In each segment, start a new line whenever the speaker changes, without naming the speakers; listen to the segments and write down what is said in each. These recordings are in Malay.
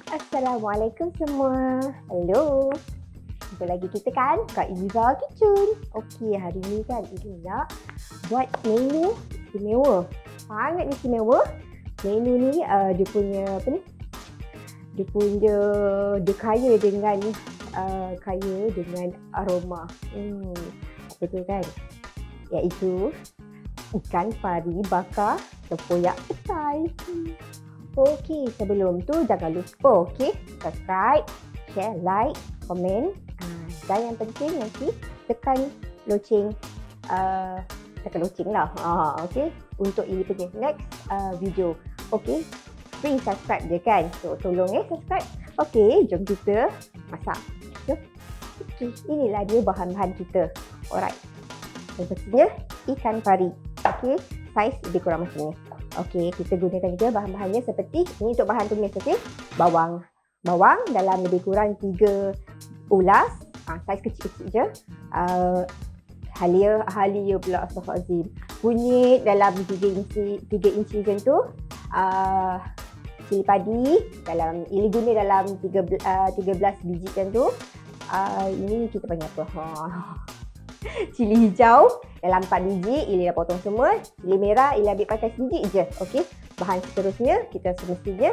Assalamualaikum semua. Hello. Jumpa lagi kita kan kat Iza Kitchen. Okey, hari ni kan Iza nak buat menu istimewa. Sangat istimewa. Menu ni dia punya apa ni? Dia kaya dengan aroma. Betul kan? Iaitu ikan pari bakar tempoyak petai. Okey, sebelum tu jangan lupa subscribe, share, like, komen dan yang penting nanti tekan loceng lah. Okey, untuk ini punya next video. Okey, free subscribe je kan. So tolong subscribe. Okey, jom kita masak. Okey, inilah dia bahan-bahan kita. Alright. Yang pertama ikan pari. Okey, saiz lebih kurang macam ni. Okey, kita gunakan juga bahan-bahannya seperti ini untuk bahan tumis. Okey, bawang dalam lebih kurang 3 ulas, saiz kecil-kecil je. Halia pula, astaghfirullahalazim. Kunyit dalam 3 inci macam tu. Cili padi ini guna dalam 13 biji macam tu. Ini kita panggil apa? Cili hijau dalam 4 biji, Ili dah potong semua. Cili merah, Ili ambil pakai sebiji je. Okey. Bahan seterusnya kita semestinya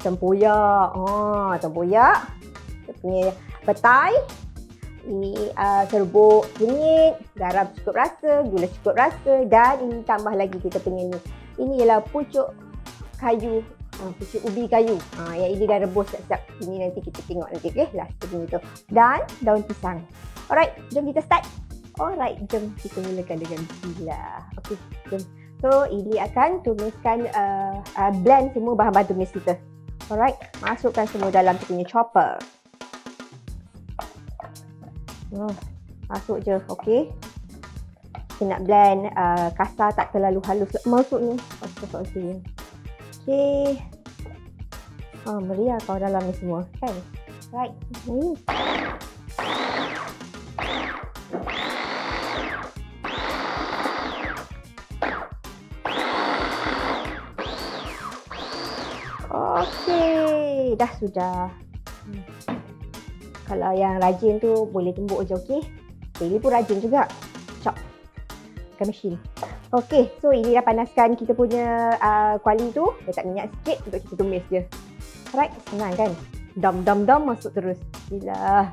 tempoyak. Tempoyak. Kita punya petai. Ini serbuk kunyit, garam cukup rasa, gula cukup rasa dan ini tambah lagi kita punya ni. Ini ialah pucuk kayu, pucuk ubi kayu. Yang ini dah rebus siap-siap. Ini nanti kita tengok nanti, okey. Last tu. Dan daun pisang. Alright, jom kita start. Alright, jom kita mulakan dengan bismillah. Okey, jom. So, Ili akan tumiskan, blend semua bahan-bahan tumis kita. Alright, masukkan semua dalam kita punya chopper. Masuk je, okey. Kita nak blend kasar, tak terlalu halus. Masuk ni. Okey. Meriah kau dalam ni semua, kan? Right, ni. Okey, dah sudah. Kalau yang rajin tu boleh tumbuk je, okey. Ini pun rajin juga. Chop. Pakai mesin. Okey, so ini dah panaskan kita punya kuali tu. Letak minyak sikit untuk kita tumis je. Alright, senang kan? Dam masuk terus. Gila.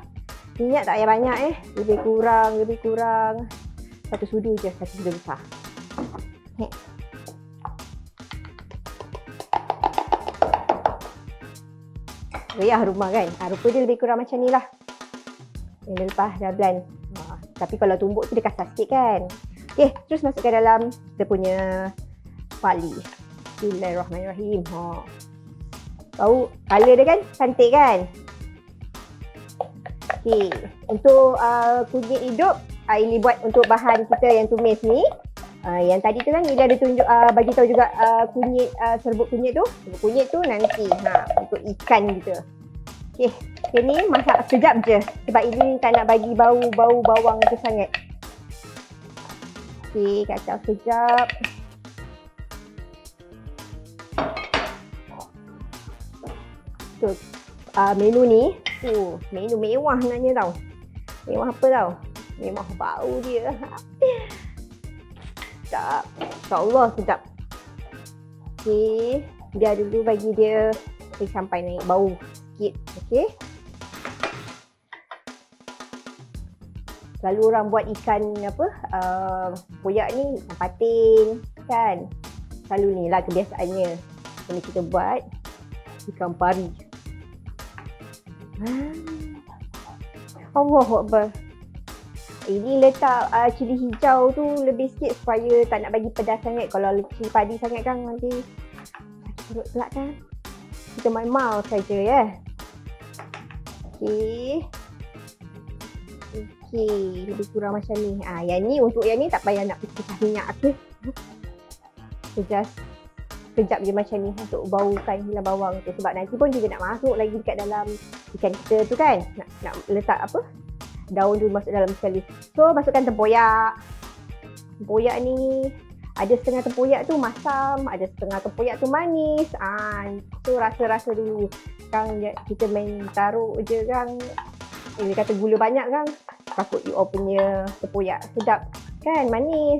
Minyak tak payah banyak Lebih kurang. Satu sudu je, satu sudu besar. Meriah rumah kan? Rupa dia lebih kurang macam ni lah. Yang lepas dah blend. Tapi kalau tumbuk tu dia kasar sikit kan? Okay, terus masukkan dalam kita punya kuali. Bismillahirrahmanirrahim. Tahu colour dia kan? Cantik kan? Okay, untuk kunyit hidup, ini buat untuk bahan kita yang tumis ni. Yang tadi tu kan Ida ada tunjuk bagi tahu juga kunyit, serbuk kunyit tu. Serbuk kunyit tu nanti untuk ikan kita. Okey, ni masak sekejap je sebab ini tak nak bagi bau bawang tu sangat. Okey, kacau sekejap. Tu menu ni, menu mewah sebenarnya tau. Mewah apa tau? Mewah bau dia. Sedap. InsyaAllah sedap. Okey. Biar dulu bagi dia sampai naik bau sikit. Okey. Selalu orang buat ikan poyak ni ikan patin kan. Selalu ni lah kebiasaannya. Ini kita buat ikan pari. Allahu Akbar. Ini letak cili hijau tu lebih sikit supaya tak nak bagi pedas sangat. Kalau cili padi sangat kan nanti sakit perut pula kan. Kita mild saja ya. Okey. Lebih kurang macam ni. Yang ni untuk yang ni tak payah nak pecah minyak. Okey. Sekejap je macam ni untuk baukan hilang bawang tu. Sebab nanti pun kita nak masuk lagi dekat dalam ikan kita tu kan. Nak letak daun tu masuk dalam sekali. So masukkan tempoyak. Tempoyak ni Ada setengah tempoyak tu masam, ada setengah tempoyak tu manis. Tu rasa-rasa dulu. Kang kita main taruh je kan. Dia kata gula banyak kan. Takut you all punya tempoyak sedap kan, manis.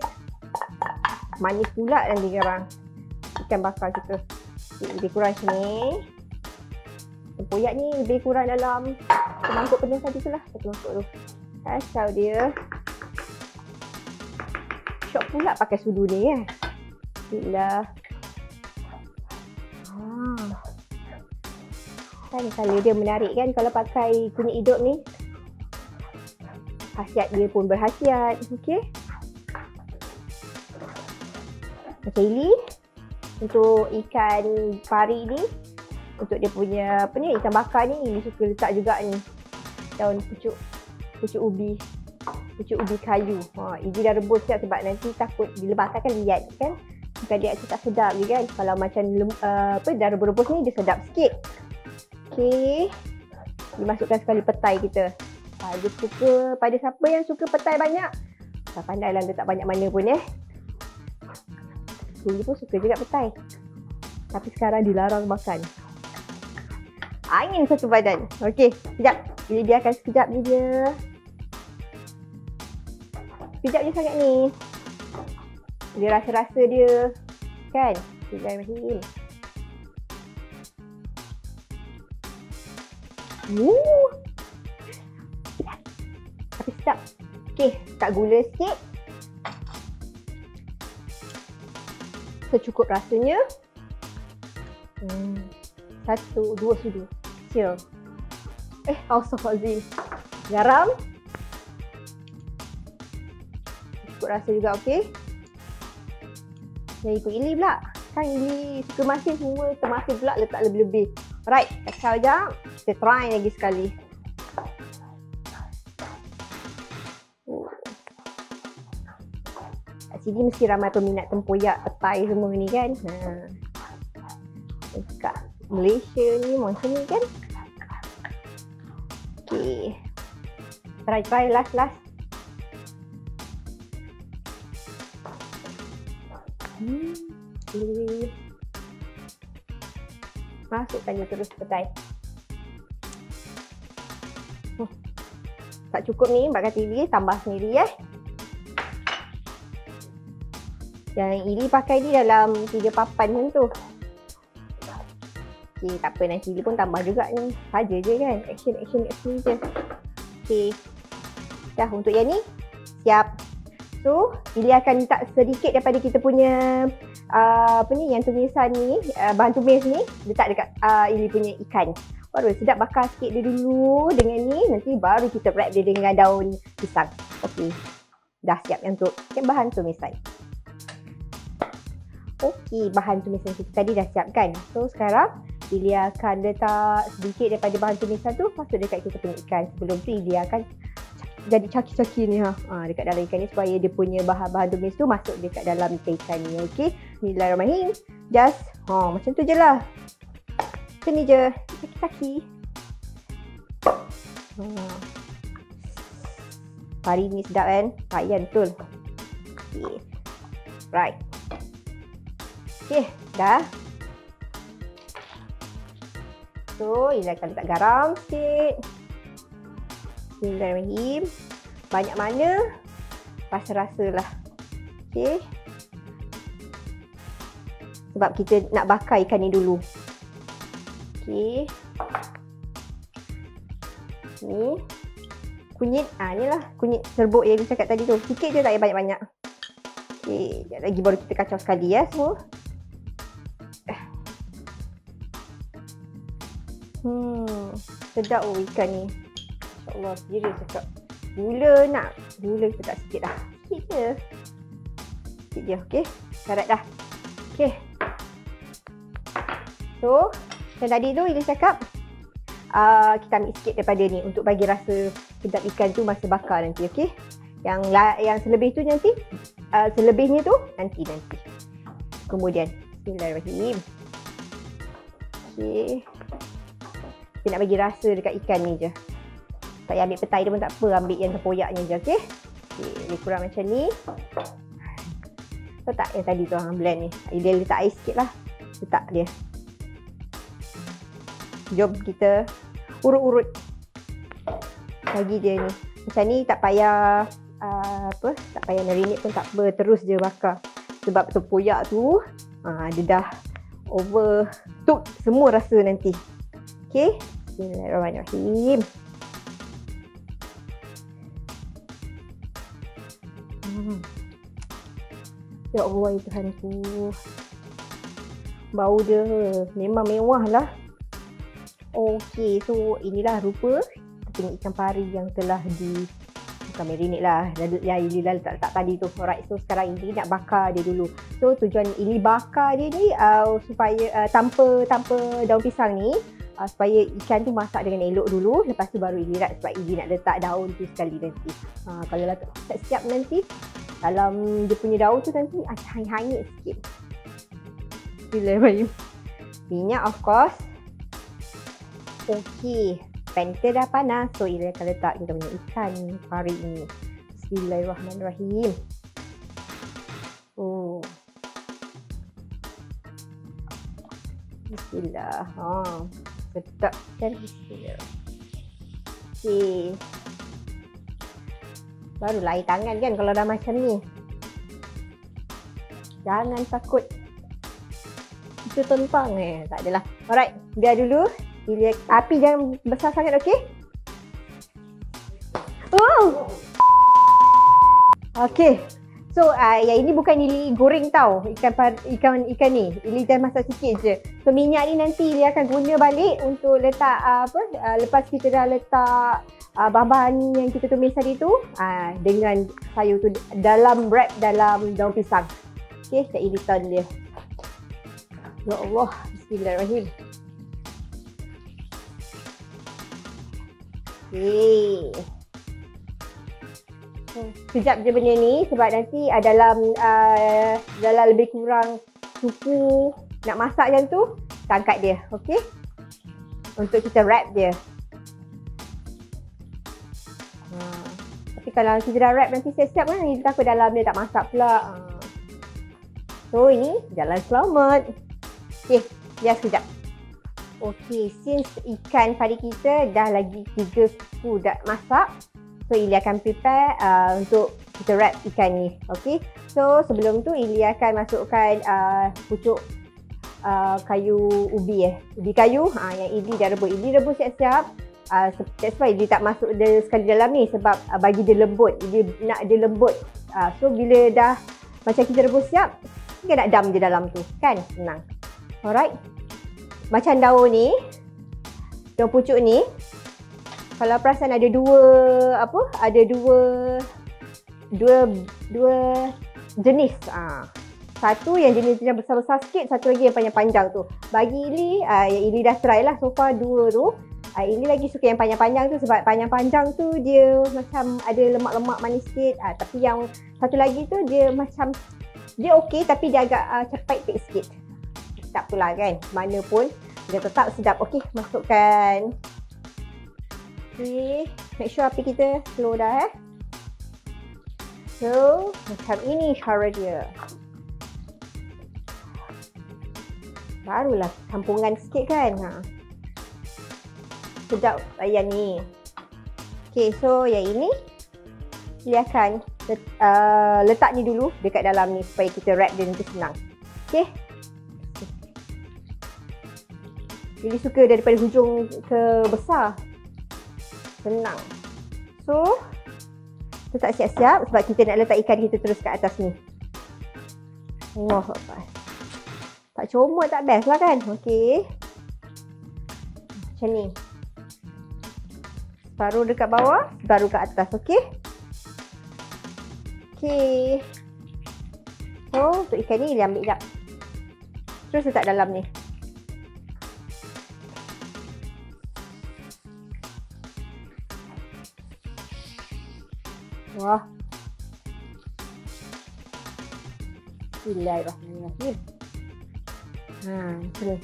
Manis pula nanti sekarang ikan bakar kita. Lebih kurang sini. Tempoyak ni lebih kurang dalam semangkuk penuh tadi tu lah. Satu mangkuk tu. Kacau dia. Syok pula pakai sudu ni kan. Bismillah. Kan kalau dia menarik kan kalau pakai kunyit hidup ni. Khasiat dia pun berkhasiat. Okey. Macam ini. Untuk ikan pari ni. Untuk dia punya apa ni, ikan bakar ni, Ili suka letak juga ni. Daun pucuk ubi. Pucuk ubi kayu. Ili dah rebus siap sebab nanti takut dilebaskan kan liat kan. Bukan dia tak sedap je kan. Kalau macam dah rebus-rebus ni dia sedap sikit. Okey. Dimasukkan sekali petai kita. Dia suka, pada siapa yang suka petai banyak, tak pandai lah letak banyak mana pun Ili pun suka juga petai. Tapi sekarang dilarang makan. Angin satu badan. Okey, sekejap. Ili biarkan sekejap je. Sekejap je sangat ni. Dia rasa-rasa dia. Kan? Bismillahirrahmanirrahim. Tapi sedap. Okey, tak gula sikit. Secukup rasanya. 1, 2 sudu. Kecil. Astagfirullahaladzim. Garam. Cukup rasa juga, okey. Dan ikut Ili pula. Kan Ili suka masin semua termasin pula letak lebih-lebih. Alright, kacau jap. Kita try lagi sekali. Kat sini mesti ramai peminat tempoyak, petai semua ni kan. Dekat Malaysia ni macam ni kan. Okay. Try last. Masukkan je terus petai. Tak cukup ni, Mbak kata Ili tambah sendiri Yang Ili pakai ni dalam 3 papan macam tu. Okay, tak apa, nanti Ili pun tambah juga ni. Saja je kan, action je. Okay. Dah, untuk yang ni siap. So, Ili akan letak sedikit daripada kita punya yang tumisan ni, bahan tumis ni, letak dekat Ili punya ikan. Baru sedap, bakar sikit dia dulu dengan ni, nanti baru kita wrap dia dengan daun pisang. Okey. Dah siap untuk bahan tumisan. Okey, bahan tumisan kita tadi dah siap kan. So sekarang Ili akan letak sedikit daripada bahan tumisan tu masuk dekat kita punya ikan. Sebelum tu Ili akan jadi caki-caki ni dekat dalam ikan ni supaya dia punya bahan-bahan tumis tu masuk dekat dalam ikan ni. Okey. Bismillahirrahmanirrahim. Just macam tu je lah. Macam ni je. Caki-caki. Pari ni sedap kan? Payan betul. Okay. Right. Okay, dah. So, Ili akan letak garam sikit. Bismillahirrahmanirrahim. Banyak mana? Rasa-rasa lah. Okay. Sebab kita nak bakar ikan ni dulu. Okay. Ni. Kunyit. Ni lah. Kunyit serbuk yang dia cakap tadi tu. Sikit je, tak payah banyak-banyak. Okay. Sekejap lagi baru kita kacau sekali semua. Sedap ikan ni. InsyaAllah. Serius cakap. Gula nak. Gula kita tak sikit dah. Sikit je. Sikit je. Okay. Syarat dah. Okay. So, yang tadi tu Ili cakap kita ambil sikit daripada ni untuk bagi rasa sedap ikan tu masa bakar nanti, okey? Yang selebih tu nanti, selebihnya tu nanti. Kemudian, bismillahirrahmanirrahim. Okey. Kita nak bagi rasa dekat ikan ni je. Tak payah ambil petai dia pun tak apa, ambil yang tempoyaknya je, okey? Okey, lebih kurang macam ni. Tahu tak yang tadi tu blend ni. Dia letak air sikit lah. Letak dia. Jom kita urut-urut. Bagi dia ni. Macam ni tak payah tak payah marinate pun tak apa. Terus je bakar. Sebab tempoyak tu dia dah overcook semua rasa nanti. Okey. Bismillahirrahmanirrahim. Ya Allah ya Tuhanku. Bau dia memang mewah lah. Okey, so inilah rupa tepung ikan pari yang telah bukan marinate lah. Yang Ili dah letak tadi tu. Alright, so sekarang Ili nak bakar dia dulu. So tujuan Ili bakar dia ni supaya tanpa daun pisang ni, supaya ikan tu masak dengan elok dulu. Lepas tu baru Ili wrap sebab Ili nak letak daun tu sekali nanti. Kalau dah siap nanti, dalam dia punya daun tu nanti hangit sikit. Bismillahirrahmanirrahim. Minyak of course. Okey, pan kita dah panas. So Ili akan letak kita punya ikan pari ni. Bismillahirrahmanirrahim. Bismillah. Sedap kan? Bismillah. Okey. Barulah air tangan kan kalau dah macam ni. Jangan takut. Itu tentang tak adalah. Alright, biar dulu. Api jangan besar sangat, okey? Okey. So, yang ini bukan Ili goreng tau. Ikan ni. Ili dah masak sikit je. So, minyak ni nanti Ili akan guna balik untuk letak lepas kita dah letak bahan-bahan yang kita tumis tadi tu dengan sayur tu dalam wrap dalam daun pisang. Okey, saya Ili turn dia. Ya Allah, bismillahirrahmanirrahim. Okey. Sekejap je benda ni sebab nanti dalam lebih kurang suku nak masak macam tu, kita angkat dia, okey? Untuk kita wrap dia. Tapi kalau kita dah wrap nanti siap-siap kan, kita takut dalam dia tak masak pula. So ini jalan selamat. Okey, biar sekejap. Okey, since ikan pari kita dah lagi 3 suku dah masak, so Ili akan prepare untuk kita wrap ikan ni. Okey. So sebelum tu Ili akan masukkan pucuk kayu ubi ubi kayu yang Ili dah rebus. Ili rebus siap-siap. That's why Ili tak masuk dia sekali dalam ni sebab bagi dia lembut. Ili nak dia lembut. So bila dah macam kita rebus siap, kita nak dam je dalam tu. Kan? Senang. Alright. Macam daun ni, daun pucuk ni, kalau perasan ada dua jenis. Satu yang jenis yang besar-besar sikit, satu lagi yang panjang-panjang tu. Bagi Ili, yang Ili dah try lah so far dua tu. Ili lagi suka yang panjang-panjang tu sebab panjang-panjang tu dia macam ada lemak-lemak manis sikit. Tapi yang satu lagi tu dia macam, dia okey tapi dia agak pahit sikit. Tak apalah kan, mana pun dia tetap sedap. Okey, masukkan. Okay, make sure api kita slow dah So, macam ini cara dia. Barulah campungan sikit kan. Sedap yang ni. Okay, so yang ini dia akan letak ni dulu dekat dalam ni supaya kita wrap dia nanti senang. Okay. Jadi suka daripada hujung ke besar. Senang. So, letak siap-siap sebab kita nak letak ikan kita terus kat atas ni. Allahuakbar. Tak comot tak best lah kan? Okey. Macam ni. Separuh dekat bawah, separuh kat atas. Okey? Okey. So, untuk ikan ni dia ambil sekejap. Terus letak dalam ni. Wah. Bismillahirrahmanirrahim. Macam ni.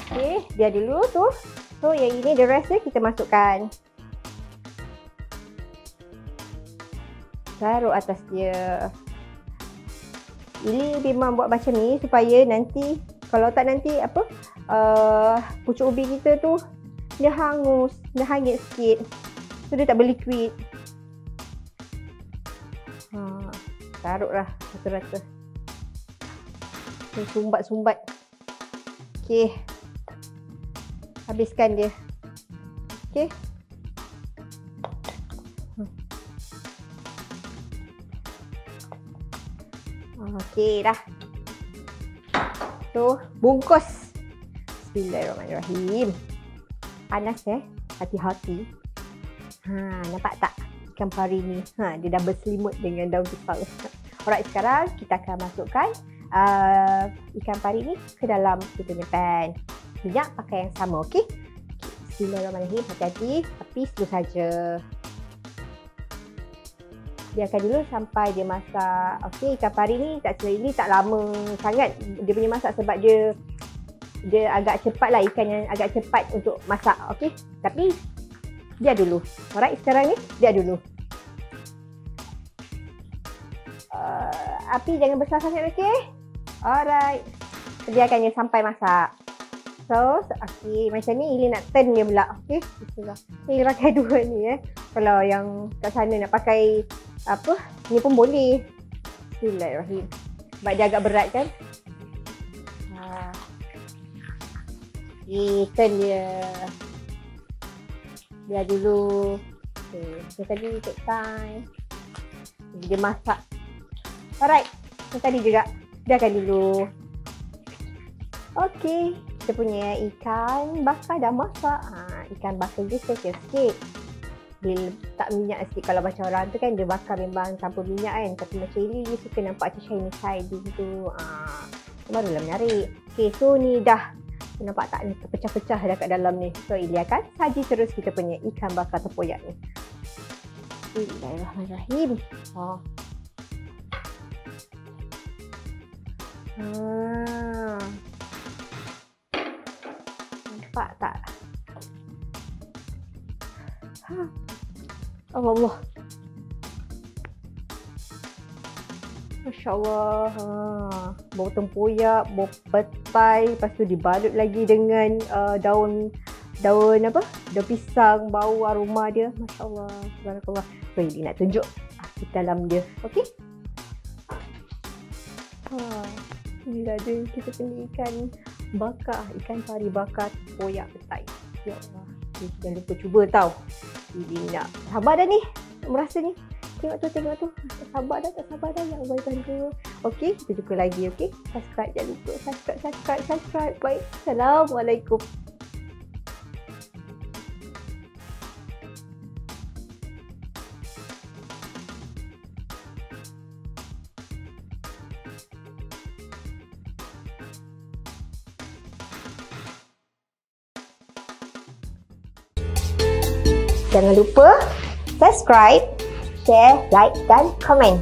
Okey, biar dulu tu. So, yang ini the rest dia kita masukkan. Taruh atas dia. Ili memang buat macam ni supaya nanti kalau tak nanti apa pucuk ubi kita tu dia hangus, dia hangit sikit. So dia tak berliquid. Taruhlah rata-rata. Sumbat-sumbat. Okey. Habiskan dia. Okey. Okey dah. So, bungkus. Bismillahirrahmanirrahim. Panas hati-hati. Nampak tak ikan pari ni? Dia dah berselimut dengan daun pisang. Alright, sekarang kita akan masukkan ikan pari ni ke dalam kita punya pan. Minyak pakai yang sama, okey? Bismillahirrahmanirrahim. Hati-hati, api slow saja. Biarkan dulu sampai dia masak. Okey, ikan pari ni ini tak lama sangat dia punya masak sebab dia agak cepat lah, ikan yang agak cepat untuk masak. Okey, tapi dia dulu. Alright, sekarang ni dia dulu. Api jangan besar sangat, okey? Alright. Biarkan dia sampai masak. So, okey, macam ni Ili nak turn dia pula. Okey, bismillah. Ili pakai dua ni Kalau yang kat sana nak pakai apa, ni pun boleh. Bismillahirrahmanirrahim. Sebab dia agak berat kan? Turn dia. Biar dulu. Okay. So tadi take time. Dia masak. Alright. So tadi juga. Biarkan dulu. Okay. Kita punya ikan bakar dah masak. Ikan bakar dia sikit-sikit. Dia letak minyak sikit. Kalau macam orang tu kan dia bakar memang tanpa minyak kan. Tapi macam ini dia suka nampak macam shiny side tu. Barulah menarik. Okay. So ni dah. Nampak tak ni terpecah-pecah dah kat dalam ni. So Ili akan saji terus kita punya ikan bakar tempoyak ni. Bismillahirrahmanirrahim. Nampak tak? Allah. Masya Allah. Bau tempoyak, bau petai, lepas tu dibalut lagi dengan daun apa? Daun pisang, bau aroma dia. Masya Allah. Subhanallah. So ini nak tunjuk dalam dia. Okey? Inilah dia kita punya ikan bakar, ikan pari bakar tempoyak petai. Ya Allah. Jangan lupa cuba tau. Ini nak sabar dah ni. Merasa ni. Tengok tu. Tak sabar dah. Ya Allah, bantu. Okey, kita jumpa lagi, okey? Subscribe, jangan lupa. Subscribe. Baik. Assalamualaikum. Jangan lupa subscribe, share, like dan komen.